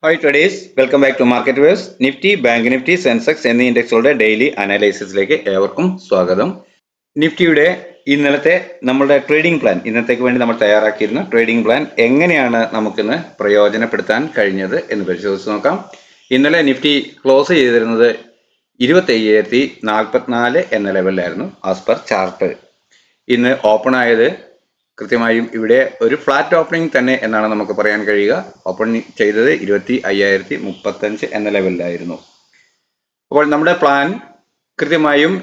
Hi traders, welcome back to Market Waves. Nifty, bank Nifty, Sensex എന്നീ ഇൻഡെക്സുകളുടെ daily അനാലിസിസിലേക്ക് ഏവർക്കും സ്വാഗതം. നിഫ്റ്റിയുടെ ഇന്നലത്തെ നമ്മുടെ ട്രേഡിംഗ് പ്ലാൻ, ഇന്നത്തേക്ക് വേണ്ടി നമ്മൾ തയ്യാറാക്കിയിരുന്ന ട്രേഡിംഗ് പ്ലാൻ എങ്ങനെയാണ് നമുക്കിന്ന് പ്രയോജനപ്പെടുത്താൻ കഴിഞ്ഞത് എന്ന് പരിശോധിച്ച് നോക്കാം. ഇന്നലെ നിഫ്റ്റി ക്ലോസ് ചെയ്തിരുന്നത് 25,044 എന്ന ലെവലിലായിരുന്നു ആസ് പെർ ചാർട്ട്. ഇന്ന് ഓപ്പൺ ആയത് കൃത്യമായും ഇവിടെ ഒരു ഫ്ലാറ്റ് ഓപ്പണിംഗ് തന്നെ എന്നാണ് നമുക്ക് പറയാൻ കഴിയുക. ഓപ്പൺ ചെയ്തത് 25,035 എന്ന ലെവലിലായിരുന്നു. അപ്പോൾ നമ്മുടെ പ്ലാൻ കൃത്യമായും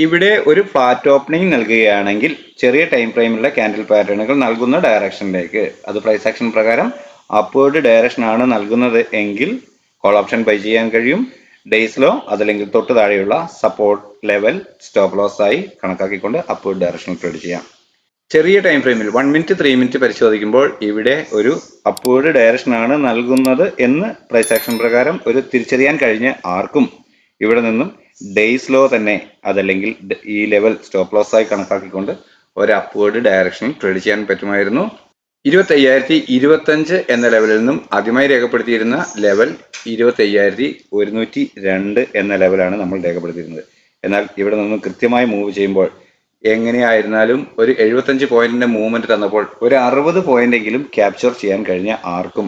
ഇവിടെ ഒരു ഫ്ലാറ്റ് ഓപ്പണിംഗ് നൽകുകയാണെങ്കിൽ ചെറിയ ടൈം ഫ്രെയിമിലുള്ള ക്യാൻഡിൽ പാറ്റേണുകൾ നൽകുന്ന ഡയറക്ഷനിലേക്ക്, അത് പ്രൈസ് ആക്ഷൻ പ്രകാരം അപ്വേർഡ് ഡയറക്ഷൻ ആണ് നൽകുന്നത് എങ്കിൽ കോൾ ഓപ്ഷൻ ബൈ ചെയ്യാൻ കഴിയും. ഡേയ്സിലോ അതല്ലെങ്കിൽ തൊട്ട് താഴെയുള്ള സപ്പോർട്ട് ലെവൽ സ്റ്റോപ്പ് ലോസ് ആയി കണക്കാക്കിക്കൊണ്ട് അപ്വേർഡ് ഡയറക്ഷനിൽ ട്രേഡ് ചെയ്യാം. ചെറിയ ടൈം ഫ്രെയിമിൽ 1 മിനിറ്റ് 3 മിനിറ്റ് പരിശോധിക്കുമ്പോൾ ഇവിടെ ഒരു അപ്വേർഡ് ഡയറക്ഷൻ ആണ് നൽകുന്നത് എന്ന് പ്രൈസ് ആക്ഷൻ പ്രകാരം ഒരു തിരിച്ചറിയാൻ കഴിഞ്ഞ ആർക്കും ഇവിടെ നിന്നും ഡേയ്സ് ലോ തന്നെ അതല്ലെങ്കിൽ ഈ ലെവൽ സ്റ്റോപ്പ് ലോസ് ആയി കണക്കാക്കിക്കൊണ്ട് ഒരു അപ്വേർഡ് ഡയറക്ഷനിൽ ട്രേഡ് ചെയ്യാൻ പറ്റുമായിരുന്നു. 25,025 എന്ന ലെവലിൽ നിന്നും ആദ്യമായി രേഖപ്പെടുത്തിയിരുന്ന ലെവൽ 25,102 എന്ന ലെവലാണ് നമ്മൾ രേഖപ്പെടുത്തിയിരുന്നത്. എന്നാൽ ഇവിടെ നിന്നും കൃത്യമായി മൂവ് ചെയ്യുമ്പോൾ എങ്ങനെയായിരുന്നാലും ഒരു 75 പോയിന്റിന്റെ മൂവ്മെന്റ് തന്നപ്പോൾ ഒരു 60 പോയിന്റെങ്കിലും ക്യാപ്ചർ ചെയ്യാൻ കഴിഞ്ഞ ആർക്കും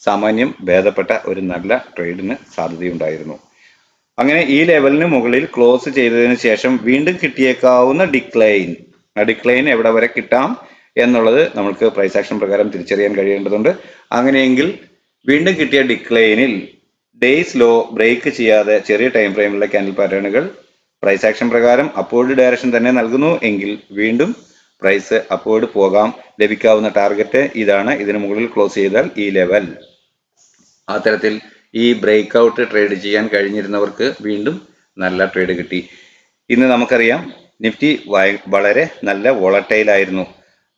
സാമാന്യം ഭേദപ്പെട്ട ഒരു നല്ല ട്രേഡിന് സാധ്യതയുണ്ടായിരുന്നു. അങ്ങനെ ഈ ലെവലിന് മുകളിൽ ക്ലോസ് ചെയ്തതിന് ശേഷം വീണ്ടും കിട്ടിയേക്കാവുന്ന ഡിക്ലൈൻ, ആ ഡിക്ലൈൻ എവിടെ വരെ കിട്ടാം എന്നുള്ളത് നമുക്ക് പ്രൈസ് ആക്ഷൻ പ്രകാരം തിരിച്ചറിയാൻ കഴിയേണ്ടതുണ്ട്. അങ്ങനെയെങ്കിൽ വീണ്ടും കിട്ടിയ ഡിക്ലൈനിൽ ഡേയ്സ് ലോ ബ്രേക്ക് ചെയ്യാതെ ചെറിയ ടൈം ഫ്രെയിമിലുള്ള ക്യാൻഡിൽ പാറ്റേണുകൾ പ്രൈസ് ആക്ഷൻ പ്രകാരം അപ്വേർഡ് ഡയറക്ഷൻ തന്നെ നൽകുന്നു എങ്കിൽ വീണ്ടും പ്രൈസ് അപ്വേർഡ് പോകാം. ലഭിക്കാവുന്ന ടാർഗറ്റ് ഇതാണ്. ഇതിന് മുകളിൽ ക്ലോസ് ചെയ്താൽ ഈ ലെവൽ. ആ തരത്തിൽ ഈ ബ്രേക്ക് ഔട്ട് ട്രേഡ് ചെയ്യാൻ കഴിഞ്ഞിരുന്നവർക്ക് വീണ്ടും നല്ല ട്രേഡ് കിട്ടി. ഇന്ന് നമുക്കറിയാം നിഫ്റ്റി വളരെ നല്ല വോളറ്റൈൽ ആയിരുന്നു.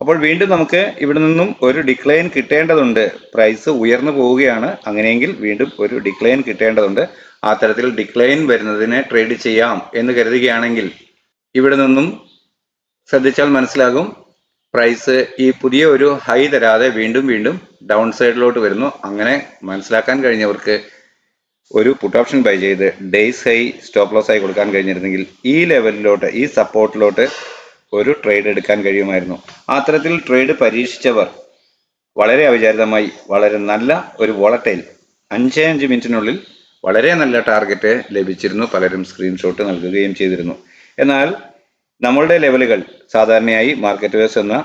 അപ്പോൾ വീണ്ടും നമുക്ക് ഇവിടെ നിന്നും ഒരു ഡിക്ലൈൻ കിട്ടേണ്ടതുണ്ട്. പ്രൈസ് ഉയർന്നു പോവുകയാണ്. അങ്ങനെയെങ്കിൽ വീണ്ടും ഒരു ഡിക്ലൈൻ കിട്ടേണ്ടതുണ്ട്. ആ തരത്തിൽ ഡിക്ലൈൻ വരുന്നതിനെ ട്രേഡ് ചെയ്യാം എന്ന് കരുതുകയാണെങ്കിൽ ഇവിടെ നിന്നും ശ്രദ്ധിച്ചാൽ മനസ്സിലാകും പ്രൈസ് ഈ പുതിയ ഒരു ഹൈ തരാതെ വീണ്ടും ഡൗൺ സൈഡിലോട്ട് വരുന്നു. അങ്ങനെ മനസ്സിലാക്കാൻ കഴിഞ്ഞവർക്ക് ഒരു പുട്ട് ഓപ്ഷൻ ബൈ ചെയ്ത് ഡേയ്സ് ഹൈ സ്റ്റോപ്പ് ലോസ് ആയി കൊടുക്കാൻ കഴിഞ്ഞിരുന്നെങ്കിൽ ഈ ലെവലിലോട്ട്, ഈ സപ്പോർട്ടിലോട്ട് ഒരു ട്രേഡ് എടുക്കാൻ കഴിയുമായിരുന്നു. അത്തരത്തിൽ ട്രേഡ് പരീക്ഷിച്ചവർ വളരെ അവിചാരിതമായി വളരെ നല്ല ഒരു വോളറ്റൈൽ 5 മിനിറ്റിനുള്ളിൽ വളരെ നല്ല ടാർഗറ്റ് ലഭിച്ചിരുന്നു. പലരും സ്ക്രീൻഷോട്ട് നൽകുകയും ചെയ്തിരുന്നു. എന്നാൽ നമ്മളുടെ ലെവലുകൾ സാധാരണയായി മാർക്കറ്റ് വേഴ്സ് എന്ന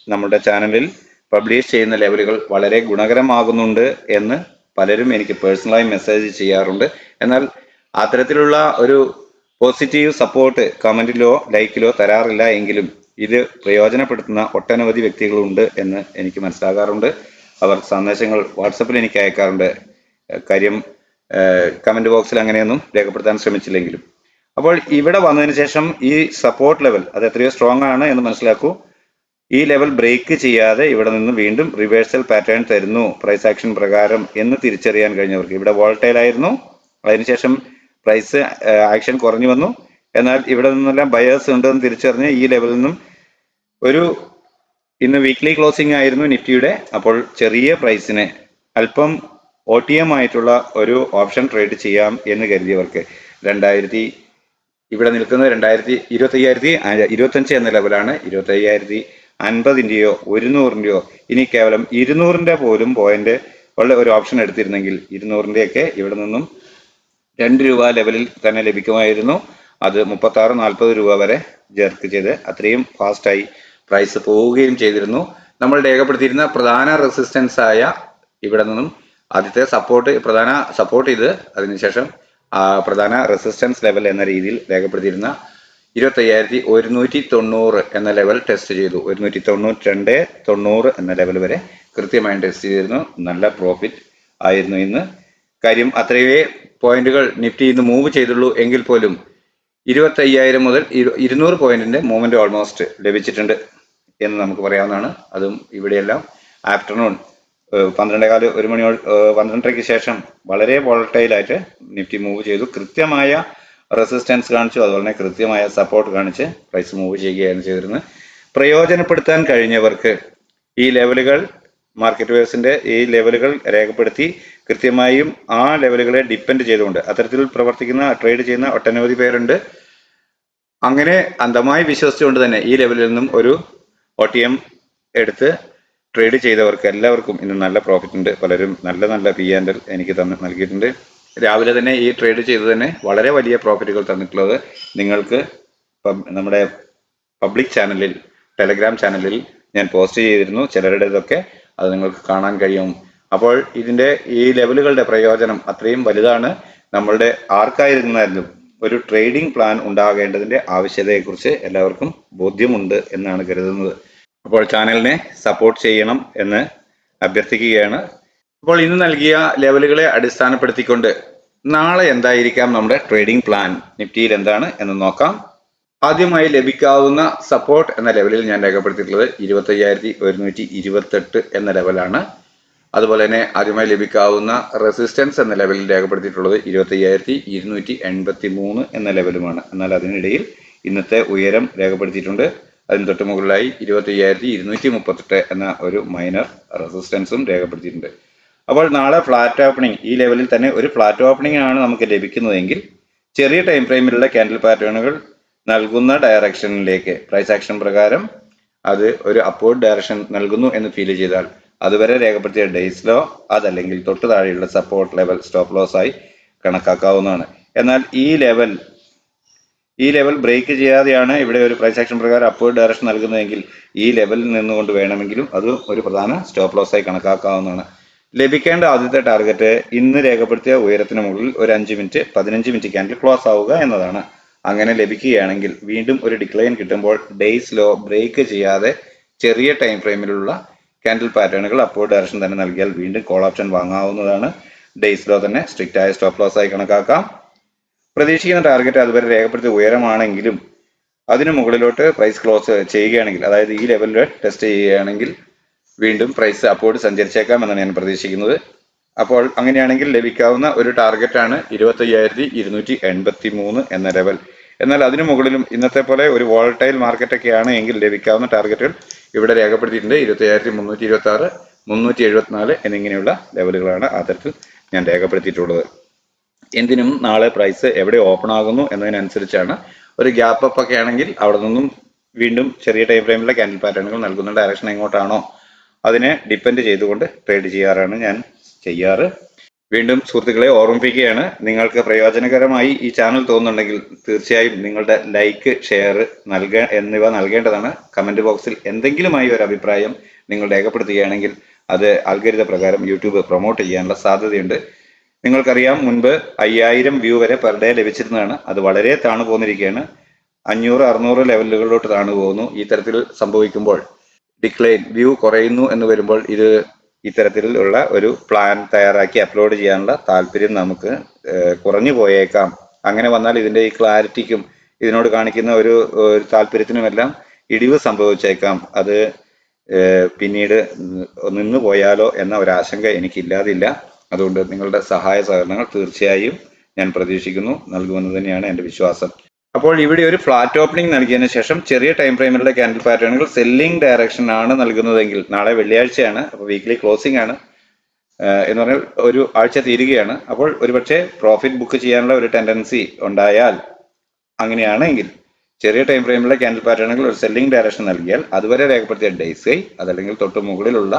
നമ്മുടെ ചാനലിൽ പബ്ലിഷ് ചെയ്യുന്ന ലെവലുകൾ വളരെ ഗുണകരമാകുന്നുണ്ട് എന്ന് പലരും എനിക്ക് പേഴ്സണലായി മെസ്സേജ് ചെയ്യാറുണ്ട്. എന്നാൽ അത്തരത്തിലുള്ള ഒരു പോസിറ്റീവ് സപ്പോർട്ട് കമന്റിലോ ലൈക്കിലോ തരാറില്ല എങ്കിലും ഇത് പ്രയോജനപ്പെടുത്തുന്ന ഒട്ടനവധി വ്യക്തികളുണ്ട് എന്ന് എനിക്ക് മനസ്സിലാകാറുണ്ട്. അവർ സന്ദേശങ്ങൾ വാട്സപ്പിൽ എനിക്ക് അയക്കാറുണ്ട്. കാര്യം കമന്റ് ബോക്സിൽ അങ്ങനെയൊന്നും രേഖപ്പെടുത്താൻ ശ്രമിച്ചില്ലെങ്കിലും. അപ്പോൾ ഇവിടെ വന്നതിന് ശേഷം ഈ സപ്പോർട്ട് ലെവൽ അത് എത്രയോ സ്ട്രോങ് ആണ് എന്ന് മനസ്സിലാക്കൂ. ഈ ലെവൽ ബ്രേക്ക് ചെയ്യാതെ ഇവിടെ നിന്ന് വീണ്ടും റിവേഴ്സൽ പാറ്റേൺ തരുന്നു പ്രൈസ് ആക്ഷൻ പ്രകാരം എന്ന് തിരിച്ചറിയാൻ കഴിഞ്ഞവർക്ക്, ഇവിടെ വോളറ്റൈൽ ആയിരുന്നു, അതിനുശേഷം പ്രൈസ് ആക്ഷൻ കുറഞ്ഞു വന്നു, എന്നാൽ ഇവിടെ നിന്നെല്ലാം ബയേഴ്സ് ഉണ്ടെന്ന് തിരിച്ചറിഞ്ഞ് ഈ ലെവലിൽ നിന്നും ഇന്ന് വീക്ക്ലി ക്ലോസിംഗ് ആയിരുന്നു നിഫ്റ്റിയുടെ. അപ്പോൾ ചെറിയ പ്രൈസിന് അല്പം OTM ആയിട്ടുള്ള ഒരു ഓപ്ഷൻ ട്രേഡ് ചെയ്യാം എന്ന് കരുതിയവർക്ക് ഇവിടെ നിൽക്കുന്നത് 25,025 എന്ന ലെവലാണ്. 25,050ന്റെയോ 100ന്റെയോ ഇനി കേവലം 200ന്റെ പോലും പോയിന്റ് ഉള്ള ഒരു ഓപ്ഷൻ എടുത്തിരുന്നെങ്കിൽ 200ന്റെയൊക്കെ ഇവിടെ നിന്നും 2 രൂപ ലെവലിൽ തന്നെ ലഭിക്കുമായിരുന്നു. അത് 36-40 രൂപ വരെ ജെർക്ക് ചെയ്ത് അത്രയും ഫാസ്റ്റായി പ്രൈസ് പോവുകയും ചെയ്തിരുന്നു. നമ്മൾ രേഖപ്പെടുത്തിയിരുന്ന പ്രധാന റെസിസ്റ്റൻസ് ആയ ഇവിടെ നിന്നും ആദ്യത്തെ പ്രധാന സപ്പോർട്ട് ചെയ്ത് അതിനുശേഷം പ്രധാന റെസിസ്റ്റൻസ് ലെവൽ എന്ന രീതിയിൽ രേഖപ്പെടുത്തിയിരുന്ന 25,190 എന്ന ലെവൽ ടെസ്റ്റ് ചെയ്തു. 192.90 എന്ന ലെവൽ വരെ കൃത്യമായി ടെസ്റ്റ് ചെയ്തിരുന്നു. നല്ല പ്രോഫിറ്റ് ആയിരുന്നു ഇന്ന്. കാര്യം അത്രയേ പോയിന്റുകൾ നിഫ്റ്റി ഇന്ന് മൂവ് ചെയ്തുള്ളൂ എങ്കിൽ പോലും 25,000 മുതൽ 200 പോയിന്റിന്റെ മൂവ്മെന്റ് ഓൾമോസ്റ്റ് ലഭിച്ചിട്ടുണ്ട് എന്ന് നമുക്ക് പറയാവുന്നതാണ്. അതും ഇവിടെയെല്ലാം ആഫ്റ്റർനൂൺ 12:15 1 മണി 12:30ക്ക് ശേഷം വളരെ വോളറ്റൈലായിട്ട് നിഫ്റ്റി മൂവ് ചെയ്തു. കൃത്യമായ റെസിസ്റ്റൻസ് കാണിച്ചു, അതുപോലെ തന്നെ കൃത്യമായ സപ്പോർട്ട് കാണിച്ച് പ്രൈസ് മൂവ് ചെയ്യുകയാണ് ചെയ്തിരുന്നത്. പ്രയോജനപ്പെടുത്താൻ കഴിഞ്ഞവർക്ക് ഈ ലെവലുകൾ മാർക്കറ്റ് വേഴ്സിന്റെ ഈ ലെവലുകൾ രേഖപ്പെടുത്തി കൃത്യമായും ആ ലെവലുകളെ ഡിപ്പെൻഡ് ചെയ്തുകൊണ്ട് അത്തരത്തിൽ പ്രവർത്തിക്കുന്ന ട്രേഡ് ചെയ്യുന്ന ഒട്ടനവധി പേരുണ്ട്. അങ്ങനെ അന്ധമായി വിശ്വസിച്ചുകൊണ്ട് തന്നെ ഈ ലെവലിൽ നിന്നും ഒരു OTM എടുത്ത് ട്രേഡ് ചെയ്തവർക്ക് എല്ലാവർക്കും ഇന്ന് നല്ല പ്രോഫിറ്റ് ഉണ്ട്. പലരും നല്ല നല്ല P&L എനിക്ക് നൽകിയിട്ടുണ്ട്. രാവിലെ തന്നെ ഈ ട്രേഡ് ചെയ്ത് തന്നെ വളരെ വലിയ പ്രോഫിറ്റുകൾ തന്നിട്ടുള്ളത് നിങ്ങൾക്ക് നമ്മുടെ പബ്ലിക് ചാനലിൽ, ടെലഗ്രാം ചാനലിൽ ഞാൻ പോസ്റ്റ് ചെയ്തിരുന്നു. ചിലരുടേതൊക്കെ അത് നിങ്ങൾക്ക് കാണാൻ കഴിയും. അപ്പോൾ ഇതിന്റെ ഈ ലെവലുകളുടെ പ്രയോജനം അത്രയും വലുതാണ്. നമ്മളുടെ ആർക്കായിരുന്നാലും ഒരു ട്രേഡിംഗ് പ്ലാൻ ഉണ്ടാകേണ്ടതിന്റെ ആവശ്യകതയെക്കുറിച്ച് എല്ലാവർക്കും ബോധ്യമുണ്ട് എന്നാണ് കരുതുന്നത്. അപ്പോൾ ചാനലിനെ സപ്പോർട്ട് ചെയ്യണം എന്ന് അഭ്യർത്ഥിക്കുകയാണ്. അപ്പോൾ ഇന്ന് നൽകിയ ലെവലുകളെ അടിസ്ഥാനപ്പെടുത്തിക്കൊണ്ട് നാളെ എന്തായിരിക്കാം നമ്മുടെ ട്രേഡിംഗ് പ്ലാൻ, നിഫ്റ്റിയിൽ എന്താണ് എന്ന് നോക്കാം. ആദ്യമായി ലഭിക്കാവുന്ന സപ്പോർട്ട് എന്ന ലെവലിൽ ഞാൻ രേഖപ്പെടുത്തിയിട്ടുള്ളത് 25,128 എന്ന ലെവലാണ്. അതുപോലെ തന്നെ ആദ്യമായി ലഭിക്കാവുന്ന റെസിസ്റ്റൻസ് എന്ന ലെവലിൽ രേഖപ്പെടുത്തിയിട്ടുള്ളത് 25,283 എന്ന ലെവലുമാണ്. എന്നാൽ അതിനിടയിൽ ഇന്നത്തെ ഉയരം രേഖപ്പെടുത്തിയിട്ടുണ്ട്. അതിന് തൊട്ട് മുകളിലായി 25,238 എന്ന ഒരു മൈനർ റെസിസ്റ്റൻസും രേഖപ്പെടുത്തിയിട്ടുണ്ട്. അപ്പോൾ നാളെ ഫ്ലാറ്റ് ഓപ്പണിംഗ്, ഈ ലെവലിൽ തന്നെ ഒരു ഫ്ലാറ്റ് ഓപ്പണിംഗ് ആണ് നമുക്ക് ലഭിക്കുന്നതെങ്കിൽ ചെറിയ ടൈം ഫ്രെയിമിലുള്ള ക്യാൻഡിൽ പാറ്റേണുകൾ നൽകുന്ന ഡയറക്ഷനിലേക്ക് പ്രൈസ് ആക്ഷൻ പ്രകാരം അത് ഒരു അപ്വേർഡ് ഡയറക്ഷൻ നൽകുന്നു എന്ന് ഫീൽ ചെയ്താൽ അതുവരെ രേഖപ്പെടുത്തിയ ഡേയ്സ് ലോ അതല്ലെങ്കിൽ തൊട്ട് താഴെയുള്ള സപ്പോർട്ട് ലെവൽ സ്റ്റോപ്പ് ലോസ് ആയി കണക്കാക്കാവുന്നതാണ്. എന്നാൽ ഈ ലെവൽ ബ്രേക്ക് ചെയ്യാതെയാണ് ഇവിടെ ഒരു പ്രൈസ് ആക്ഷൻ പ്രകാരം അപ്വേർഡ് ഡയറക്ഷൻ നൽകുന്നതെങ്കിൽ ഈ ലെവലിൽ നിന്നുകൊണ്ട് വേണമെങ്കിലും അത് ഒരു പ്രധാന സ്റ്റോപ്പ് ലോസ് ആയി കണക്കാക്കാവുന്നതാണ്. ലഭിക്കേണ്ട ആദ്യത്തെ ടാർഗറ്റ് ഇന്ന് രേഖപ്പെടുത്തിയ ഉയരത്തിന് മുകളിൽ ഒരു 5 മിനിറ്റ് 15 മിനിറ്റ് ക്യാൻഡിൽ ക്ലോസ് ആവുക എന്നതാണ്. അങ്ങനെ ലഭിക്കുകയാണെങ്കിൽ വീണ്ടും ഒരു ഡിക്ലൈൻ കിട്ടുമ്പോൾ ഡേയ്സ് ലോ ബ്രേക്ക് ചെയ്യാതെ ചെറിയ ടൈം ഫ്രെയിമിലുള്ള ക്യാൻഡിൽ പാറ്റേണുകൾ അപ്വേർഡ് ഡയറക്ഷൻ തന്നെ നൽകിയാൽ വീണ്ടും കോൾ ഓപ്ഷൻ വാങ്ങാവുന്നതാണ്. ഡേയ്സ് ലോ തന്നെ സ്ട്രിക്റ്റ് ആയ സ്റ്റോപ്പ് ലോസ് ആയി കണക്കാക്കാം. പ്രതീക്ഷിക്കുന്ന ടാർഗറ്റ് അതുവരെ രേഖപ്പെടുത്തിയ ഉയരമാണെങ്കിലും അതിന് മുകളിലോട്ട് പ്രൈസ് ക്ലോസ് ചെയ്യുകയാണെങ്കിൽ, അതായത് ഈ ലെവലിൽ ടെസ്റ്റ് ചെയ്യുകയാണെങ്കിൽ വീണ്ടും പ്രൈസ് അപ്വേർഡ് സഞ്ചരിച്ചേക്കാം എന്നാണ് ഞാൻ പ്രതീക്ഷിക്കുന്നത്. അപ്പോൾ അങ്ങനെയാണെങ്കിൽ ലഭിക്കാവുന്ന ഒരു ടാർഗറ്റാണ് 25,283 എന്ന ലെവൽ. എന്നാൽ അതിനു മുകളിലും ഇന്നത്തെ പോലെ ഒരു വോളറ്റൈൽ മാർക്കറ്റൊക്കെയാണ് എങ്കിൽ ലഭിക്കാവുന്ന ടാർഗറ്റുകൾ ഇവിടെ രേഖപ്പെടുത്തിയിട്ടുണ്ട്. 25,326, 374 എന്നിങ്ങനെയുള്ള ലെവലുകളാണ് ആ തരത്തിൽ ഞാൻ രേഖപ്പെടുത്തിയിട്ടുള്ളത്. എന്തിനും നാളെ പ്രൈസ് എവിടെ ഓപ്പൺ ആകുന്നു എന്നതിനനുസരിച്ചാണ്. ഒരു ഗ്യാപ്പ് അപ്പ് ഒക്കെ ആണെങ്കിൽ അവിടെ നിന്നും വീണ്ടും ചെറിയ ടൈം ഫ്രെയിമിലെ ക്യാൻഡിൽ പാറ്റേണുകൾ നൽകുന്ന ഡയറക്ഷൻ എങ്ങോട്ടാണോ അതിനെ ഡിപ്പെൻഡ് ചെയ്തുകൊണ്ട് ട്രേഡ് ചെയ്യാറാണ് ഞാൻ ചെയ്യാറ്. വീണ്ടും സുഹൃത്തുക്കളെ ഓർമ്മിപ്പിക്കുകയാണ്, നിങ്ങൾക്ക് പ്രയോജനകരമായി ഈ ചാനൽ തോന്നുന്നുണ്ടെങ്കിൽ തീർച്ചയായും നിങ്ങളുടെ ലൈക്ക്, ഷെയർ എന്നിവ നൽകേണ്ടതാണ്. കമന്റ് ബോക്സിൽ എന്തെങ്കിലുമായി ഒരു അഭിപ്രായം നിങ്ങൾ രേഖപ്പെടുത്തുകയാണെങ്കിൽ അത് അൽഗോരിതം പ്രകാരം യൂട്യൂബ് പ്രൊമോട്ട് ചെയ്യാനുള്ള സാധ്യതയുണ്ട്. നിങ്ങൾക്കറിയാം, മുൻപ് 5,000 വ്യൂ വരെ പെർ ഡേ ലഭിച്ചിരുന്നതാണ്. അത് വളരെ താണു പോന്നിരിക്കുകയാണ്. 500, 600 ലെവലുകളിലോട്ട് താണു പോകുന്നു. ഈ തരത്തിൽ സംഭവിക്കുമ്പോൾ ഡിക്ലൈൻ വ്യൂ കുറയുന്നു എന്ന് വരുമ്പോൾ ഇത് ഇത്തരത്തിലുള്ള ഒരു പ്ലാൻ തയ്യാറാക്കി അപ്ലോഡ് ചെയ്യാനുള്ള താല്പര്യം നമുക്ക് കുറഞ്ഞു പോയേക്കാം. അങ്ങനെ വന്നാൽ ഇതിന്റെ ഈ ക്ലാരിറ്റിക്കും ഇതിനോട് കാണിക്കുന്ന ഒരു താല്പര്യത്തിനുമെല്ലാം ഇടിവ് സംഭവിച്ചേക്കാം. അത് പിന്നീട് നിന്നു പോയാലോ എന്ന ഒരു ആശങ്ക എനിക്കില്ലാതില്ല. അതുകൊണ്ട് നിങ്ങളുടെ സഹായ സഹകരണങ്ങൾ തീർച്ചയായും ഞാൻ പ്രതീക്ഷിക്കുന്നു, നൽകുമെന്ന് തന്നെയാണ് എൻ്റെ വിശ്വാസം. അപ്പോൾ ഇവിടെ ഒരു ഫ്ലാറ്റ് ഓപ്പണിംഗ് നൽകിയതിനു ശേഷം ചെറിയ ടൈം ഫ്രെയിമിലുള്ള ക്യാൻഡിൽ പാറ്റേണുകൾ സെല്ലിംഗ് ഡയറക്ഷൻ ആണ് നൽകുന്നതെങ്കിൽ, നാളെ വെള്ളിയാഴ്ചയാണ്, അപ്പോൾ വീക്ക്ലി ക്ലോസിംഗ് ആണ് എന്ന് പറഞ്ഞാൽ ഒരു ആഴ്ച തീരുകയാണ്. അപ്പോൾ ഒരുപക്ഷെ പ്രോഫിറ്റ് ബുക്ക് ചെയ്യാനുള്ള ഒരു ടെൻഡൻസി ഉണ്ടായാൽ, അങ്ങനെയാണെങ്കിൽ ചെറിയ ടൈം ഫ്രെയിമിലുള്ള ക്യാൻഡിൽ പാറ്റേണുകൾ ഒരു സെല്ലിംഗ് ഡയറക്ഷൻ നൽകിയാൽ അതുവരെ രേഖപ്പെടുത്തിയ ഡേയ്സ് ഹൈ അതല്ലെങ്കിൽ തൊട്ട് മുകളിലുള്ള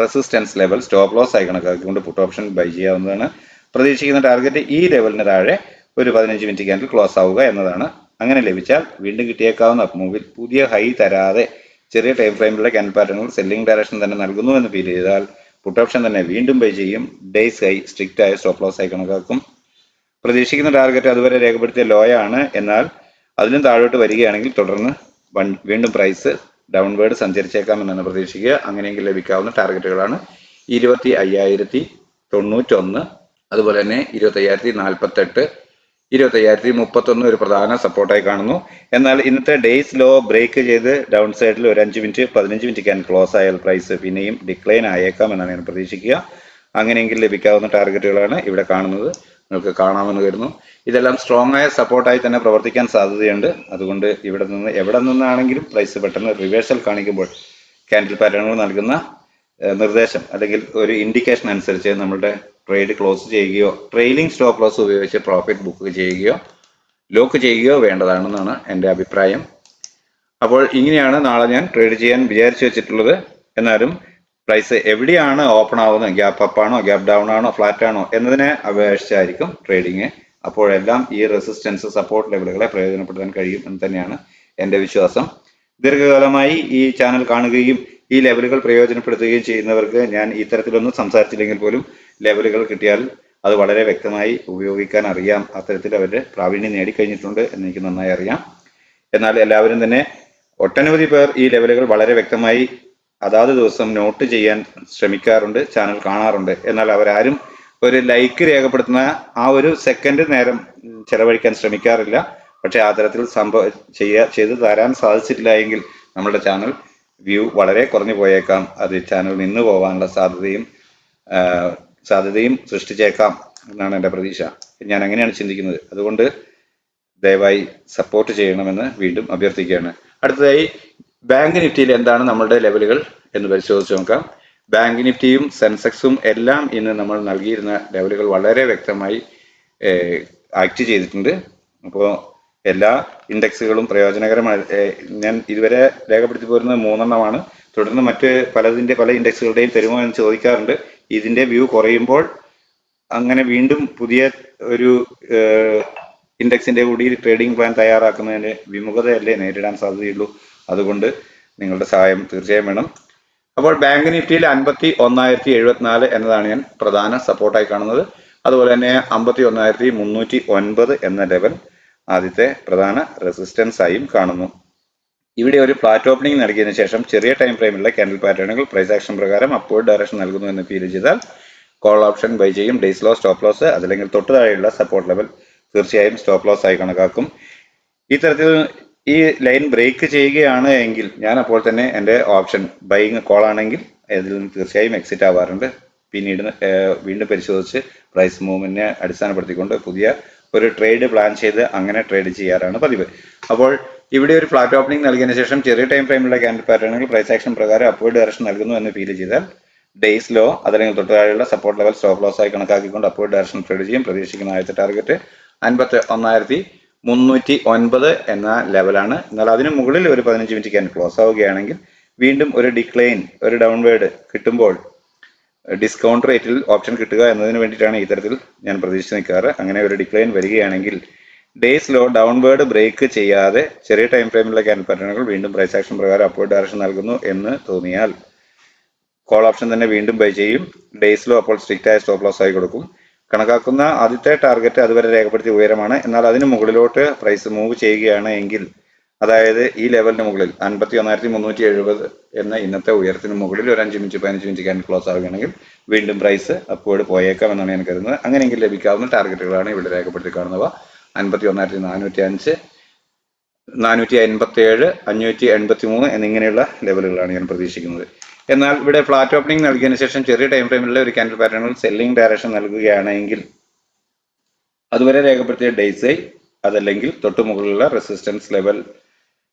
റെസിസ്റ്റൻസ് ലെവൽ സ്റ്റോപ്പ് ലോസ് ആയി കണക്കാക്കിക്കൊണ്ട് പുട്ട് ഓപ്ഷൻ ബൈ ചെയ്യാവുന്നതാണ്. പ്രതീക്ഷിക്കുന്ന ടാർഗറ്റ് ഈ ലെവലിന് താഴെ ഒരു 15 മിനിറ്റ് ക്യാൻഡിൽ ക്ലോസ് ആവുക എന്നതാണ്. അങ്ങനെ ലഭിച്ചാൽ വീണ്ടും കിട്ടിയേക്കാവുന്ന മൂവിൽ പുതിയ ഹൈ തരാതെ ചെറിയ ടൈം ഫ്രെയിമിലുള്ള ക്യാൻഡിൽ പാറ്റേണുകൾ സെല്ലിംഗ് ഡയറക്ഷൻ തന്നെ നൽകുന്നു എന്ന് ഫീൽ ചെയ്താൽ പുട്ട് ഓപ്ഷൻ തന്നെ വീണ്ടും ബൈ ചെയ്യും. ഡേയ്സ് ഹൈ സ്ട്രിക്റ്റ് ആയ സ്റ്റോപ്പ് ലോസ് ആയി കണക്കാക്കും. പ്രതീക്ഷിക്കുന്ന ടാർഗറ്റ് അതുവരെ രേഖപ്പെടുത്തിയ ലോയാണ്. എന്നാൽ അതിലും താഴോട്ട് വരികയാണെങ്കിൽ തുടർന്ന് വീണ്ടും പ്രൈസ് ഡൗൺവേർഡ് സഞ്ചരിച്ചേക്കാം എന്നാണ് പ്രതീക്ഷിക്കുക. അങ്ങനെയെങ്കിൽ ലഭിക്കാവുന്ന ടാർഗറ്റുകളാണ് 25,091, അതുപോലെ തന്നെ 25,048, 25,031 ഒരു പ്രധാന സപ്പോർട്ടായി കാണുന്നു. എന്നാൽ ഇന്നത്തെ ഡേയ്സ് ലോ ബ്രേക്ക് ചെയ്ത് ഡൗൺ സൈഡിൽ ഒരു 5 മിനിറ്റ് 15 മിനിറ്റ് ക്യാൻ ക്ലോസ് ആയാൽ പ്രൈസ് പിന്നെയും ഡിക്ലൈൻ ആയേക്കാം എന്നാണ് ഞാൻ പ്രതീക്ഷിക്കുക. അങ്ങനെയെങ്കിൽ ലഭിക്കാവുന്ന ടാർഗറ്റുകളാണ് ഇവിടെ കാണുന്നത്, നിങ്ങൾക്ക് കാണാമെന്ന് കരുതുന്നു. ഇതെല്ലാം സ്ട്രോങ് ആയ സപ്പോർട്ടായി തന്നെ പ്രവർത്തിക്കാൻ സാധ്യതയുണ്ട്. അതുകൊണ്ട് ഇവിടെ നിന്ന് എവിടെ നിന്നാണെങ്കിലും പ്രൈസ് പെട്ടെന്ന് റിവേഴ്സൽ കാണിക്കുമ്പോൾ ക്യാൻഡിൽ പാറ്റേണുകൾ നൽകുന്ന നിർദ്ദേശം അല്ലെങ്കിൽ ഒരു ഇൻഡിക്കേഷൻ അനുസരിച്ച് നമ്മളുടെ ട്രേഡ് ക്ലോസ് ചെയ്യുകയോ ട്രെയിലിംഗ് സ്റ്റോപ്പ് ലോസ് ഉപയോഗിച്ച് പ്രോഫിറ്റ് ബുക്ക് ചെയ്യുകയോ ലോക്ക് ചെയ്യുകയോ വേണ്ടതാണെന്നാണ് എൻ്റെ അഭിപ്രായം. അപ്പോൾ ഇങ്ങനെയാണ് നാളെ ഞാൻ ട്രേഡ് ചെയ്യാൻ വിചാരിച്ചു വെച്ചിട്ടുള്ളത്. എന്നാലും പ്രൈസ് എവിടെയാണ് ഓപ്പൺ ആവുന്നത്, ഗ്യാപ്പ് അപ്പ് ആണോ, ഗ്യാപ്പ് ഡൗൺ ആണോ, ഫ്ലാറ്റ് ആണോ എന്നതിനെ അപേക്ഷിച്ചായിരിക്കും ട്രേഡിങ്. അപ്പോഴെല്ലാം ഈ റെസിസ്റ്റൻസ് സപ്പോർട്ട് ലെവലുകളെ പ്രയോജനപ്പെടുത്താൻ കഴിയും എന്ന് തന്നെയാണ് എൻ്റെ വിശ്വാസം. ദീർഘകാലമായി ഈ ചാനൽ കാണുകയും ഈ ലെവലുകൾ പ്രയോജനപ്പെടുത്തുകയും ചെയ്യുന്നവർക്ക് ഞാൻ ഇത്തരത്തിലൊന്നും സംസാരിച്ചില്ലെങ്കിൽ പോലും ലെവലുകൾ കിട്ടിയാൽ അത് വളരെ വ്യക്തമായി ഉപയോഗിക്കാൻ അറിയാം. അത്തരത്തിൽ അവരുടെ പ്രാവീണ്യം നേടിക്കഴിഞ്ഞിട്ടുണ്ട് എന്ന് എനിക്ക് നന്നായി അറിയാം. എന്നാൽ എല്ലാവരും തന്നെ ഒട്ടനവധി പേർ ഈ ലെവലുകൾ വളരെ വ്യക്തമായി അതാത് ദിവസം നോട്ട് ചെയ്യാൻ ശ്രമിക്കാറുണ്ട്, ചാനൽ കാണാറുണ്ട്. എന്നാൽ അവരാരും ഒരു ലൈക്ക് രേഖപ്പെടുത്തുന്ന ആ ഒരു സെക്കൻഡ് നേരം ചെലവഴിക്കാൻ ശ്രമിക്കാറില്ല. പക്ഷെ ആ തരത്തിൽ ചെയ്തു തരാൻ സാധിച്ചിട്ടില്ല എങ്കിൽ നമ്മുടെ ചാനൽ വ്യൂ വളരെ കുറഞ്ഞു പോയേക്കാം. അത് ചാനൽ നിന്ന് പോകാനുള്ള സാധ്യതയും സൃഷ്ടിച്ചേക്കാം എന്നാണ് എൻ്റെ പ്രതീക്ഷ. ഞാൻ അങ്ങനെയാണ് ചിന്തിക്കുന്നത്. അതുകൊണ്ട് ദയവായി സപ്പോർട്ട് ചെയ്യണമെന്ന് വീണ്ടും അഭ്യർത്ഥിക്കുകയാണ്. അടുത്തതായി ബാങ്ക് നിഫ്റ്റിയിൽ എന്താണ് നമ്മളുടെ ലെവലുകൾ എന്ന് പരിശോധിച്ച് നോക്കാം. ബാങ്ക് നിഫ്റ്റിയും സെൻസെക്സും എല്ലാം ഇന്ന് നമ്മൾ നൽകിയിരുന്ന ലെവലുകൾ വളരെ വ്യക്തമായി ആക്ട് ചെയ്തിട്ടുണ്ട്. അപ്പോൾ എല്ലാ ഇൻഡെക്സുകളും പ്രയോജനകരമായി ഞാൻ ഇതുവരെ രേഖപ്പെടുത്തി പോരുന്നത് 3 തുടർന്ന് മറ്റ് പല ഇൻഡെക്സുകളുടെയും തരുമോ എന്ന് ചോദിക്കാറുണ്ട്. ഇതിന്റെ വ്യൂ കുറയുമ്പോൾ അങ്ങനെ വീണ്ടും പുതിയ ഒരു ഇൻഡെക്സിന്റെ കൂടി ട്രേഡിംഗ് പ്ലാൻ തയ്യാറാക്കുന്നതിന് വിമുഖതയല്ലേ നേരിടാൻ സാധ്യതയുള്ളൂ. അതുകൊണ്ട് നിങ്ങളുടെ സഹായം തീർച്ചയായും വേണം. അപ്പോൾ ബാങ്ക് നിഫ്റ്റിയിൽ 51,074 എന്നതാണ് ഞാൻ പ്രധാന സപ്പോർട്ടായി കാണുന്നത്. അതുപോലെ തന്നെ 51,309 എന്ന ലെവൽ ആദ്യത്തെ പ്രധാന റെസിസ്റ്റൻസ് ആയും കാണുന്നു. ഇവിടെ ഒരു ഫ്ലാറ്റ് ഓപ്പണിംഗ് നൽകിയതിനു ശേഷം ചെറിയ ടൈം ഫ്രെയിമിലുള്ള ക്യാൻഡിൽ പാറ്റേണുകൾ പ്രൈസ് ആക്ഷൻ പ്രകാരം അപ്വേർഡ് ഡയറക്ഷൻ നൽകുന്നു എന്ന് ഫീൽ ചെയ്താൽ കോൾ ഓപ്ഷൻ ബൈ ചെയ്യും. ഡേയ്സ് ലോ, സ്റ്റോപ്പ് ലോസ് അതല്ലെങ്കിൽ തൊട്ട് താഴെയുള്ള സപ്പോർട്ട് ലെവൽ തീർച്ചയായും സ്റ്റോപ്പ് ലോസ് ആയി കണക്കാക്കും. ഇത്തരത്തിൽ ഈ ലൈൻ ബ്രേക്ക് ചെയ്യുകയാണ് എങ്കിൽ ഞാൻ അപ്പോൾ തന്നെ എൻ്റെ ഓപ്ഷൻ ബൈയിങ് കോൾ ആണെങ്കിൽ ഇതിൽ നിന്ന് തീർച്ചയായും എക്സിറ്റ് ആവാറുണ്ട്. പിന്നീട് വീണ്ടും പരിശോധിച്ച് പ്രൈസ് മൂവ്മെന്റിനെ അടിസ്ഥാനപ്പെടുത്തിക്കൊണ്ട് പുതിയ ഒരു ട്രേഡ് പ്ലാൻ ചെയ്ത് അങ്ങനെ ട്രേഡ് ചെയ്യാറാണ് പതിവ്. അപ്പോൾ ഇവിടെ ഒരു ഫ്ലാറ്റ് ഓപ്പണിംഗ് നൽകിയതിനു ശേഷം ചെറിയ ടൈം ഫ്രെയിമിലുള്ള ക്യാൻഡിൽ പാറ്റേണുകൾ പ്രൈസ് ആക്ഷൻ പ്രകാരം അപ്വേർഡ് ഡയറക്ഷൻ നൽകുന്നു എന്ന് ഫീൽ ചെയ്താൽ ഡേയ്സ് ലോ അതല്ലെങ്കിൽ തൊട്ട് താഴെയുള്ള സപ്പോർട്ട് ലെവൽ സ്റ്റോപ്പ് ലോസ് ആയി കണക്കാക്കിക്കൊണ്ട് അപ്വേർഡ് ഡയറക്ഷൻ ട്രേഡ് ചെയ്യും. പ്രതീക്ഷിക്കുന്ന ആദ്യത്തെ ടാർഗറ്റ് 51,309 എന്ന ലെവലാണ്. എന്നാൽ അതിന് മുകളിൽ ഒരു 15 മിനിറ്റ് ക്യാൻഡിൽ ക്ലോസ് ആവുകയാണെങ്കിൽ വീണ്ടും ഒരു ഡിക്ലൈൻ, ഒരു ഡൗൺവേർഡ് കിട്ടുമ്പോൾ ഡിസ്കൗണ്ട് റേറ്റിൽ ഓപ്ഷൻ കിട്ടുക എന്നതിന് വേണ്ടിയിട്ടാണ് ഇത്തരത്തിൽ ഞാൻ പ്രതീക്ഷിച്ച് നിൽക്കാറ്. അങ്ങനെ ഒരു ഡിക്ലൈൻ വരികയാണെങ്കിൽ ഡേയ്സ് ലോ ഡൗൺവേർഡ് ബ്രേക്ക് ചെയ്യാതെ ചെറിയ ടൈം ഫ്രെയിമിലുള്ള ക്യാൻഡിൽ പാറ്റേണുകൾ വീണ്ടും പ്രൈസ് ആക്ഷൻ പ്രകാരം അപ്വേർഡ് ഡയറക്ഷൻ നൽകുന്നു എന്ന് തോന്നിയാൽ കോൾ ഓപ്ഷൻ തന്നെ വീണ്ടും ബൈ ചെയ്യും. ഡേയ്സ് ലോ അപ്പോൾ സ്ട്രിക്റ്റ് ആയ സ്റ്റോപ്പ് ലോസ് ആയി കൊടുക്കും. കണക്കാക്കുന്ന ആദ്യത്തെ ടാർഗറ്റ് അതുവരെ രേഖപ്പെടുത്തിയ ഉയരമാണ്. എന്നാൽ അതിന് മുകളിലോട്ട് പ്രൈസ് മൂവ് ചെയ്യുകയാണ് എങ്കിൽ, അതായത് ഈ ലെവലിന് മുകളിൽ 51,370 എന്ന ഇന്നത്തെ ഉയരത്തിന് മുകളിൽ ഒരു 5 മിനിറ്റ് 15 മിനിറ്റ് ക്യാൻഡിൽ ക്ലോസ് ആവുകയാണെങ്കിൽ വീണ്ടും പ്രൈസ് അപ്വേർഡ് പോയേക്കാം എന്നാണ് ഞാൻ കരുതുന്നത്. അങ്ങനെയെങ്കിൽ ലഭിക്കാവുന്ന ടാർഗറ്റുകളാണ് ഇവിടെ രേഖപ്പെടുത്തി കാണുന്നവ. 51,405, 457, 583 എന്നിങ്ങനെയുള്ള ലെവലുകളാണ് ഞാൻ പ്രതീക്ഷിക്കുന്നത്. എന്നാൽ ഇവിടെ ഫ്ലാറ്റ് ഓപ്പണിംഗ് നൽകിയതിനു ശേഷം ചെറിയ ടൈം ഫ്രെയിമിലുള്ള ഒരു ക്യാൻഡിൽ പാറ്റേണിൽ സെല്ലിംഗ് ഡയറക്ഷൻ നൽകുകയാണെങ്കിൽ അതുവരെ രേഖപ്പെടുത്തിയ ഡേയ്സ് അതല്ലെങ്കിൽ തൊട്ടു മുകളിലുള്ള റെസിസ്റ്റൻസ് ലെവൽ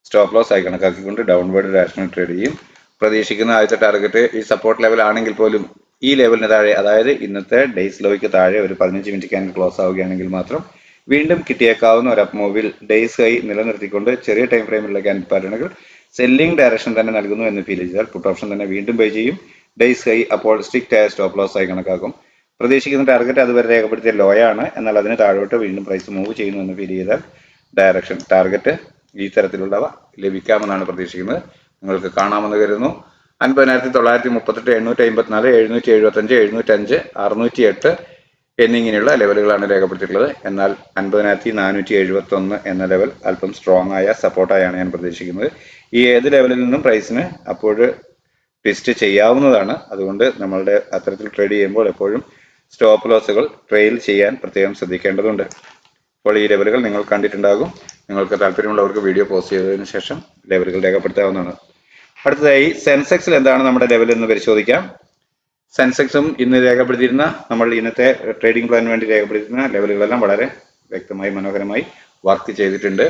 സ്റ്റോപ്പ് ലോസ് ആയി കണക്കാക്കിക്കൊണ്ട് ഡൗൺവേർഡ് ഡയറക്ഷനിൽ ട്രേഡ് ചെയ്യും. പ്രതീക്ഷിക്കുന്ന ആദ്യത്തെ ടാർഗറ്റ് ഈ സപ്പോർട്ട് ലെവൽ ആണെങ്കിൽ പോലും ഈ ലെവലിന് താഴെ, അതായത് ഇന്നത്തെ ഡേയ്സ് ലോയ്ക്ക് താഴെ ഒരു 15 മിനിറ്റ് ക്യാൻഡിൽ ക്ലോസ് ആവുകയാണെങ്കിൽ മാത്രം വീണ്ടും കിട്ടിയേക്കാവുന്ന ഒരു അപ്പ് മൂവിൽ ഡേയ്സ് ഹൈ നിലനിർത്തിക്കൊണ്ട് ചെറിയ ടൈം ഫ്രെയിമിലുള്ള ക്യാൻഡിൽ പാറ്റേണുകൾ സെല്ലിംഗ് ഡയറക്ഷൻ തന്നെ നൽകുന്നു എന്ന് ഫീൽ ചെയ്താൽ പുട്ട് ഓപ്ഷൻ തന്നെ വീണ്ടും ബൈ ചെയ്യും. ഡേയ്സ് ഹൈ അപ്പോൾ സ്ട്രിക്റ്റ് ആയ സ്റ്റോപ്പ് ലോസ് ആയി കണക്കാക്കും. പ്രതീക്ഷിക്കുന്ന ടാർഗറ്റ് അതുവരെ രേഖപ്പെടുത്തിയ ലോയാണ്. എന്നാൽ അതിന് താഴോട്ട് വീണ്ടും പ്രൈസ് മൂവ് ചെയ്യുന്നു എന്ന് ഫീൽ ചെയ്താൽ ഡയറക്ഷൻ ടാർഗറ്റ് ഈ തരത്തിലുള്ളവ ലഭിക്കാമെന്നാണ് പ്രതീക്ഷിക്കുന്നത്. നിങ്ങൾക്ക് കാണാമെന്ന് കരുതുന്നു. 50,938, 854, 775, 705, 608 എന്നിങ്ങനെയുള്ള ലെവലുകളാണ് രേഖപ്പെടുത്തിയിട്ടുള്ളത്. എന്നാൽ 50,471 എന്ന ലെവൽ അല്പം സ്ട്രോങ് ആയ സപ്പോർട്ടായാണ് ഞാൻ പ്രതീക്ഷിക്കുന്നത്. ഈ ഏത് ലെവലിൽ നിന്നും പ്രൈസിന് അപ്പോൾ ട്വിസ്റ്റ് ചെയ്യാവുന്നതാണ്. അതുകൊണ്ട് നമ്മളുടെ അത്തരത്തിൽ ട്രേഡ് ചെയ്യുമ്പോൾ എപ്പോഴും സ്റ്റോപ്പ് ലോസുകൾ ട്രെയിൽ ചെയ്യാൻ പ്രത്യേകം ശ്രദ്ധിക്കേണ്ടതുണ്ട്. അപ്പോൾ ഈ ലെവലുകൾ നിങ്ങൾ കണ്ടിട്ടുണ്ടാകും. നിങ്ങൾക്ക് താല്പര്യമുള്ളവർക്ക് വീഡിയോ പോസ്റ്റ് ചെയ്തതിനു ശേഷം ലെവലുകൾ രേഖപ്പെടുത്താവുന്നതാണ്. അടുത്തതായി സെൻസെക്സിൽ എന്താണ് നമ്മുടെ ലെവൽ എന്ന് പരിശോധിക്കാം. സെൻസെക്സും ഇന്ന് രേഖപ്പെടുത്തിയിരുന്ന നമ്മൾ ഇന്നത്തെ ട്രേഡിംഗ് പ്ലാനിന് വേണ്ടി രേഖപ്പെടുത്തിയിരുന്ന ലെവലുകളെല്ലാം വളരെ വ്യക്തമായി മനോഹരമായി വർക്ക് ചെയ്തിട്ടുണ്ട്.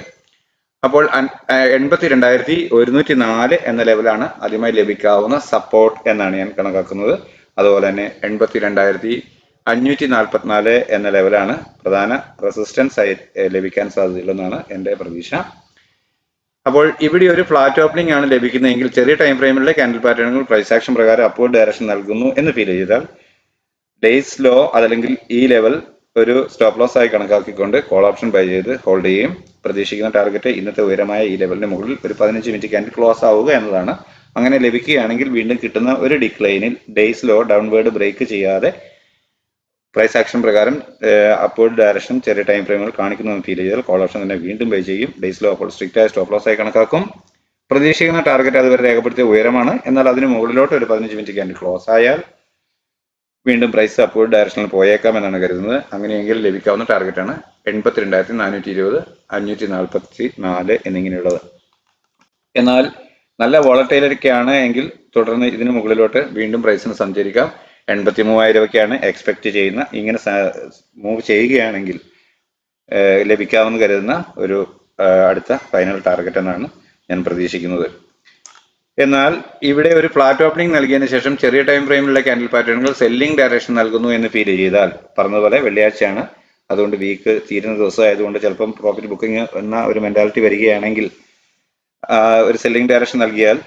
അപ്പോൾ 82,104 എന്ന ലെവലാണ് ആദ്യമായി ലഭിക്കാവുന്ന സപ്പോർട്ട് എന്നാണ് ഞാൻ കണക്കാക്കുന്നത്. അതുപോലെ തന്നെ 82,544 എന്ന ലെവലാണ് പ്രധാന റെസിസ്റ്റൻസ് ആയി ലഭിക്കാൻ സാധ്യതയുള്ളതെന്നാണ് എൻ്റെ പ്രതീക്ഷ. അപ്പോൾ ഇവിടെ ഒരു ഫ്ലാറ്റ് ഓപ്പണിംഗ് ആണ് ലഭിക്കുന്നതെങ്കിൽ ചെറിയ ടൈം ഫ്രെയിമിലെ ക്യാൻഡിൽ പാറ്റേണുകൾ പ്രൈസ് ആക്ഷൻ പ്രകാരം അപ്വേർഡ് ഡയറക്ഷൻ നൽകുന്നു എന്ന് ഫീൽ ചെയ്താൽ ഡേയ്സ് ലോ അതല്ലെങ്കിൽ ഈ ലെവൽ ഒരു സ്റ്റോപ്പ് ലോസ് ആയി കണക്കാക്കിക്കൊണ്ട് കോൾ ഓപ്ഷൻ ബൈ ചെയ്ത് ഹോൾഡ് ചെയ്യുകയും പ്രതീക്ഷിക്കുന്ന ടാർഗറ്റ് ഇന്നത്തെ ഉയരമായ ഈ ലെവലിന് മുകളിൽ ഒരു 15 മിനിറ്റ് ക്യാൻഡിൽ ക്ലോസ് ആവുക എന്നതാണ്. അങ്ങനെ ലഭിക്കുകയാണെങ്കിൽ വീണ്ടും കിട്ടുന്ന ഒരു ഡിക്ലൈനിൽ ഡേയ്സ് ലോ ഡൗൺവേർഡ് ബ്രേക്ക് ചെയ്യാതെ പ്രൈസ് ആക്ഷൻ പ്രകാരം അപ്വേർഡ് ഡയറക്ഷൻ ചെറിയ ടൈം ഫ്രെയിമുകൾ കാണിക്കുന്നതെന്ന് ഫീൽ ചെയ്താൽ കോൾ ഓപ്ഷൻ തന്നെ വീണ്ടും ബൈ ചെയ്യും. ഡേയ്സ് ലോ അപ്പോൾ സ്ട്രിക്റ്റ് ആയ സ്റ്റോപ്പ് ലോസ് ആയി കണക്കാക്കും. പ്രതീക്ഷിക്കുന്ന ടാർഗറ്റ് അതുവരെ രേഖപ്പെടുത്തിയ ഉയരമാണ്. എന്നാൽ അതിന് മുകളിലോട്ട് ഒരു 15 മിനിറ്റ് ക്യാൻഡിൽ ക്ലോസ് ആയാൽ വീണ്ടും പ്രൈസ് അപ്വേർഡ് ഡയറക്ഷനിൽ പോയേക്കാം എന്നാണ് കരുതുന്നത്. അങ്ങനെയെങ്കിൽ ലഭിക്കാവുന്ന ടാർഗറ്റാണ് 82,420, 544 എന്നിങ്ങനെയുള്ളത്. എന്നാൽ നല്ല വോളറ്റൈലൊക്കെയാണ് എങ്കിൽ തുടർന്ന് ഇതിന് മുകളിലോട്ട് വീണ്ടും പ്രൈസിന് സഞ്ചരിക്കാം. 83,000 എക്സ്പെക്ട് ചെയ്യുന്ന ഇങ്ങനെ മൂവ് ചെയ്യുകയാണെങ്കിൽ ലഭിക്കാമെന്ന് കരുതുന്ന ഒരു അടുത്ത ഫൈനൽ ടാർഗറ്റ് എന്നാണ് ഞാൻ പ്രതീക്ഷിക്കുന്നത്. എന്നാൽ ഇവിടെ ഒരു ഫ്ലാറ്റ് ഓപ്പണിംഗ് നൽകിയതിനു ശേഷം ചെറിയ ടൈം ഫ്രെയിമിലുള്ള ക്യാൻഡിൽ പാറ്റേണുകൾ സെല്ലിംഗ് ഡയറക്ഷൻ നൽകുന്നു എന്ന് ഫീൽ ചെയ്താൽ, പറഞ്ഞതുപോലെ വെള്ളിയാഴ്ചയാണ്, അതുകൊണ്ട് വീക്ക് തീരുന്ന ദിവസം ആയതുകൊണ്ട് ചിലപ്പം പ്രോഫിറ്റ് ബുക്കിംഗ് എന്ന ഒരു മെന്റാലിറ്റി വരികയാണെങ്കിൽ ഒരു സെല്ലിംഗ് ഡയറക്ഷൻ നൽകിയാൽ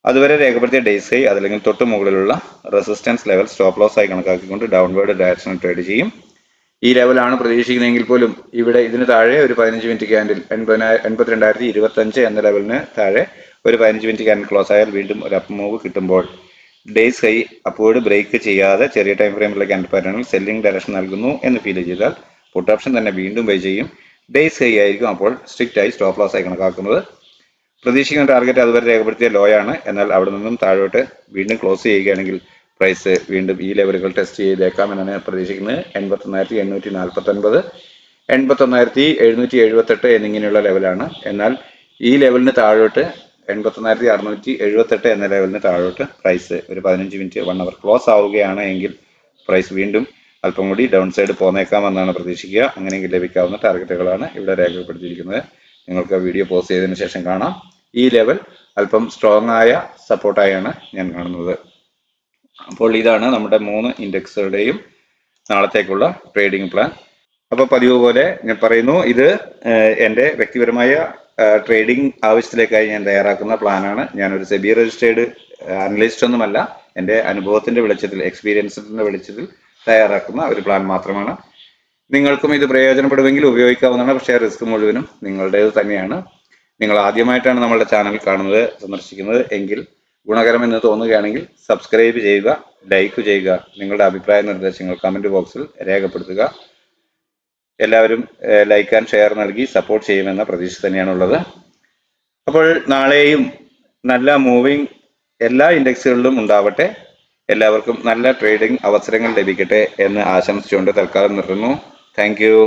അതുവരെ രേഖപ്പെടുത്തിയ ഡേയ്സ് ഹൈ അതല്ലെങ്കിൽ തൊട്ട് മുകളിലുള്ള റെസിസ്റ്റൻസ് ലെവൽ സ്റ്റോപ്പ് ലോസ് ആയി കണക്കാക്കിക്കൊണ്ട് ഡൗൺവേർഡ് ഡയറക്ഷനിൽ ട്രേഡ് ചെയ്യും. ഈ ലെവലാണ് പ്രതീക്ഷിക്കുന്നതെങ്കിൽ പോലും ഇവിടെ ഇതിന് താഴെ ഒരു 15 മിനിറ്റ് ക്യാൻഡിൽ 82,025 എന്ന ലെവലിന് താഴെ ഒരു 15 മിനിറ്റ് ക്യാൻഡിൽ ക്ലോസ് ആയാൽ വീണ്ടും ഒരു അപ്പ് മൂവ് കിട്ടുമ്പോൾ ഡേയ്സ് ഹൈ അപ്വേർഡ് ബ്രേക്ക് ചെയ്യാതെ ചെറിയ ടൈം ഫ്രെയിമിലുള്ള ക്യാൻഡിൽ പാറ്റേണിൽ സെല്ലിംഗ് ഡയറക്ഷൻ നൽകുന്നു എന്ന് ഫീൽ ചെയ്താൽ പുട്ട് ഓപ്ഷൻ തന്നെ വീണ്ടും ബൈ ചെയ്യും. ഡേയ്സ് ഹൈ ആയിരിക്കും അപ്പോൾ സ്ട്രിക്റ്റ് ആയി സ്റ്റോപ്പ് ലോസ് ആയി കണക്കാക്കുന്നത്. പ്രതീക്ഷിക്കുന്ന ടാർഗറ്റ് അതുവരെ രേഖപ്പെടുത്തിയ ലോ ആണ്. എന്നാൽ അവിടെ നിന്നും താഴോട്ട് വീണ്ടും ക്ലോസ് ചെയ്യുകയാണെങ്കിൽ പ്രൈസ് വീണ്ടും ഈ ലെവലുകൾ ടെസ്റ്റ് ചെയ്തേക്കാം എന്നാണ് പ്രതീക്ഷിക്കുന്നത്. 81,849, 81,778 എന്നിങ്ങനെയുള്ള ലെവലാണ്. എന്നാൽ ഈ ലെവലിന് താഴോട്ട് 81,678 എന്ന ലെവലിന് താഴോട്ട് പ്രൈസ് ഒരു 15 മിനിറ്റ് 1 അവർ ക്ലോസ് ആവുകയാണ് എങ്കിൽ പ്രൈസ് വീണ്ടും അല്പം കൂടി ഡൗൺ സൈഡ് പോന്നേക്കാമെന്നാണ് പ്രതീക്ഷിക്കുക. അങ്ങനെയെങ്കിൽ ലഭിക്കാവുന്ന ടാർഗറ്റുകളാണ് ഇവിടെ രേഖപ്പെടുത്തിയിരിക്കുന്നത്. നിങ്ങൾക്ക് വീഡിയോ പോസ്റ്റ് ചെയ്തതിനു ശേഷം കാണാം. ഈ ലെവൽ അല്പം സ്ട്രോങ് ആയ സപ്പോർട്ടായാണ് ഞാൻ കാണുന്നത്. അപ്പോൾ ഇതാണ് നമ്മുടെ 3 ഇൻഡെക്സുകളുടെയും നാളത്തേക്കുള്ള ട്രേഡിംഗ് പ്ലാൻ. അപ്പോൾ പതിവ് പോലെ ഞാൻ പറയുന്നു, ഇത് എൻ്റെ വ്യക്തിപരമായ ട്രേഡിംഗ് ആവശ്യത്തിലേക്കായി ഞാൻ തയ്യാറാക്കുന്ന പ്ലാനാണ്. ഞാനൊരു സെബി രജിസ്റ്റേർഡ് അനലിസ്റ്റ് ഒന്നുമല്ല. എൻ്റെ അനുഭവത്തിൻ്റെ വെളിച്ചത്തിൽ, എക്സ്പീരിയൻസിൻ്റെ വെളിച്ചത്തിൽ തയ്യാറാക്കുന്ന ഒരു പ്ലാൻ മാത്രമാണ്. നിങ്ങൾക്കും ഇത് പ്രയോജനപ്പെടുമെങ്കിൽ ഉപയോഗിക്കാവുന്നതാണ്. പക്ഷേ റിസ്ക് മുഴുവനും നിങ്ങളുടേത് തന്നെയാണ്. നിങ്ങൾ ആദ്യമായിട്ടാണ് നമ്മളുടെ ചാനൽ കാണുന്നത്, സന്ദർശിക്കുന്നത് എങ്കിൽ ഗുണകരമെന്ന് തോന്നുകയാണെങ്കിൽ സബ്സ്ക്രൈബ് ചെയ്യുക, ലൈക്ക് ചെയ്യുക, നിങ്ങളുടെ അഭിപ്രായ നിർദ്ദേശങ്ങൾ കമൻറ്റ് ബോക്സിൽ രേഖപ്പെടുത്തുക. എല്ലാവരും ലൈക്ക് ആൻഡ് ഷെയർ നൽകി സപ്പോർട്ട് ചെയ്യുമെന്ന പ്രതീക്ഷ തന്നെയാണുള്ളത്. അപ്പോൾ നാളെയും നല്ല മൂവിങ് എല്ലാ ഇൻഡെക്സുകളിലും ഉണ്ടാവട്ടെ. എല്ലാവർക്കും നല്ല ട്രേഡിംഗ് അവസരങ്ങൾ ലഭിക്കട്ടെ എന്ന് ആശംസിച്ചുകൊണ്ട് തൽക്കാലം നിർത്തുന്നു. Thank you.